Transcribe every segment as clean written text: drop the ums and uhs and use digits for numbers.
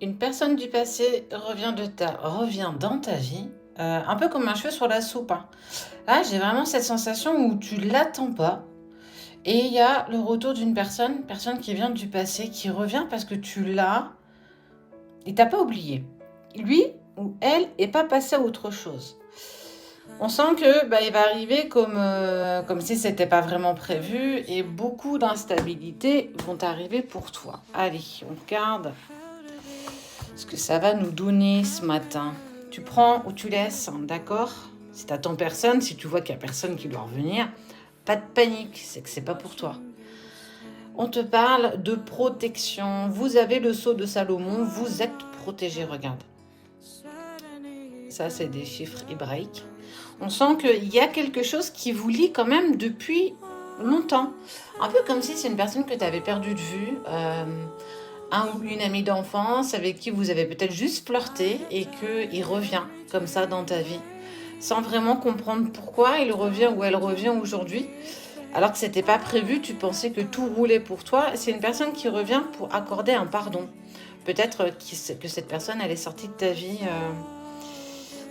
Une personne du passé revient dans ta vie, un peu comme un cheveu sur la soupe, hein. Là, j'ai vraiment cette sensation où tu l'attends pas et il y a le retour d'une personne qui vient du passé, qui revient parce que tu l'as, il t'a pas oublié. Lui ou elle est pas passé à autre chose. On sent que il va arriver comme si c'était pas vraiment prévu et beaucoup d'instabilités vont arriver pour toi. Allez, on regarde ce que ça va nous donner ce matin. Tu prends ou tu laisses, hein, d'accord? Si t'attends personne, si tu vois qu'il n'y a personne qui doit revenir, pas de panique, c'est que c'est pas pour toi. On te parle de protection. Vous avez le sceau de Salomon, vous êtes protégé, regarde. Ça, c'est des chiffres hébraïques. On sent qu'il y a quelque chose qui vous lie quand même depuis longtemps. Un peu comme si c'est une personne que tu avais perdue de vue, un ou une amie d'enfance avec qui vous avez peut-être juste flirté et qu'il revient comme ça dans ta vie. Sans vraiment comprendre pourquoi il revient ou elle revient aujourd'hui. Alors que c'était pas prévu, tu pensais que tout roulait pour toi. C'est une personne qui revient pour accorder un pardon. Peut-être que cette personne, elle est sortie de ta vie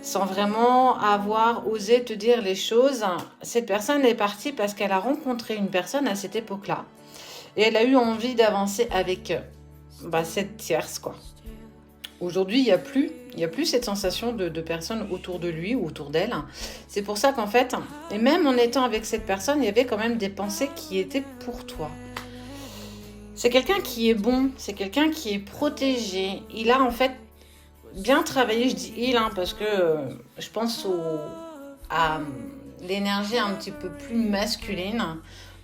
sans vraiment avoir osé te dire les choses. Cette personne est partie parce qu'elle a rencontré une personne à cette époque-là. Et elle a eu envie d'avancer avec cette tierce, quoi. Aujourd'hui, il y a plus cette sensation de personnes autour de lui ou autour d'elle. C'est pour ça qu'en fait, et même en étant avec cette personne, il y avait quand même des pensées qui étaient pour toi. C'est quelqu'un qui est bon, c'est quelqu'un qui est protégé. Il a en fait bien travaillé, je dis il, hein, parce que je pense à l'énergie un petit peu plus masculine.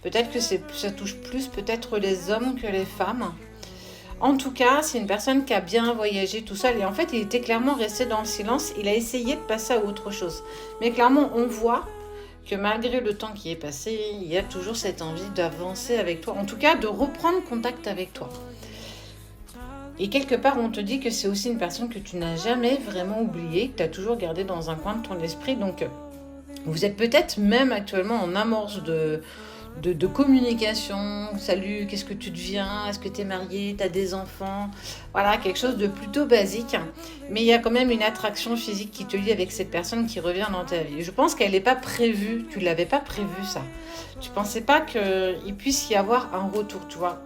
Peut-être que ça touche plus peut-être les hommes que les femmes. En tout cas, c'est une personne qui a bien voyagé tout seul. Et en fait, il était clairement resté dans le silence. Il a essayé de passer à autre chose. Mais clairement, on voit que malgré le temps qui est passé, il y a toujours cette envie d'avancer avec toi. En tout cas, de reprendre contact avec toi. Et quelque part, on te dit que c'est aussi une personne que tu n'as jamais vraiment oubliée, que tu as toujours gardé dans un coin de ton esprit. Donc, vous êtes peut-être même actuellement en amorce de communication. Salut, qu'est-ce que tu deviens? Est-ce que tu es marié? Tu as des enfants? Voilà, quelque chose de plutôt basique. Mais il y a quand même une attraction physique qui te lie avec cette personne qui revient dans ta vie. Je pense qu'elle n'est pas prévue. Tu ne l'avais pas prévu, ça. Tu ne pensais pas qu'il puisse y avoir un retour, tu vois.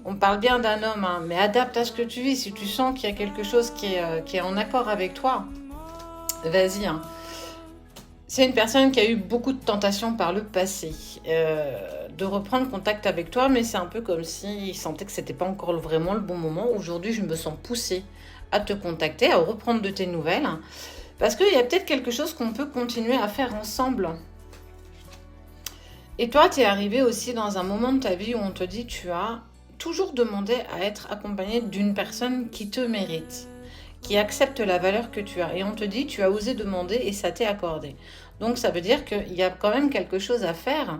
On parle bien d'un homme, hein, mais adapte à ce que tu vis. Si tu sens qu'il y a quelque chose qui est en accord avec toi, vas-y, hein. C'est une personne qui a eu beaucoup de tentations par le passé de reprendre contact avec toi, mais c'est un peu comme s'il sentait que c'était pas encore vraiment le bon moment. Aujourd'hui, je me sens poussée à te contacter, à reprendre de tes nouvelles, hein, parce qu'il y a peut-être quelque chose qu'on peut continuer à faire ensemble. Et toi, tu es arrivé aussi dans un moment de ta vie où on te dit tu as toujours demandé à être accompagné d'une personne qui te mérite, qui accepte la valeur que tu as. Et on te dit, tu as osé demander et ça t'est accordé. Donc ça veut dire qu'il y a quand même quelque chose à faire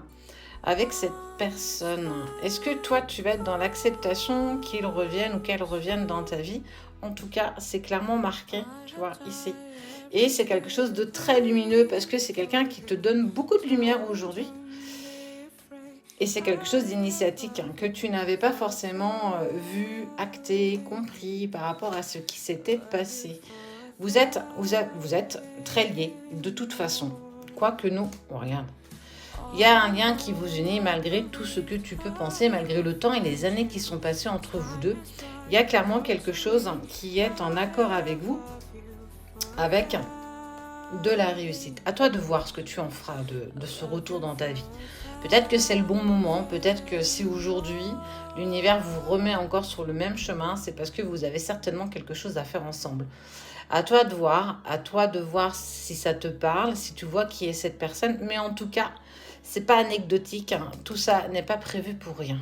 avec cette personne. Est-ce que toi, tu vas être dans l'acceptation qu'il revienne ou qu'elle revienne dans ta vie? En tout cas, c'est clairement marqué, tu vois, ici. Et c'est quelque chose de très lumineux parce que c'est quelqu'un qui te donne beaucoup de lumière aujourd'hui. Et c'est quelque chose d'initiatique, hein, que tu n'avais pas forcément vu, acté, compris par rapport à ce qui s'était passé. Vous êtes très liés, de toute façon. Quoique nous, on regarde. Il y a un lien qui vous unit malgré tout ce que tu peux penser, malgré le temps et les années qui sont passées entre vous deux. Il y a clairement quelque chose qui est en accord avec vous, avec de la réussite. À toi de voir ce que tu en feras de ce retour dans ta vie. Peut-être que c'est le bon moment, peut-être que si aujourd'hui l'univers vous remet encore sur le même chemin, c'est parce que vous avez certainement quelque chose à faire ensemble. À toi de voir si ça te parle, si tu vois qui est cette personne, mais en tout cas, c'est pas anecdotique, hein. Tout ça n'est pas prévu pour rien.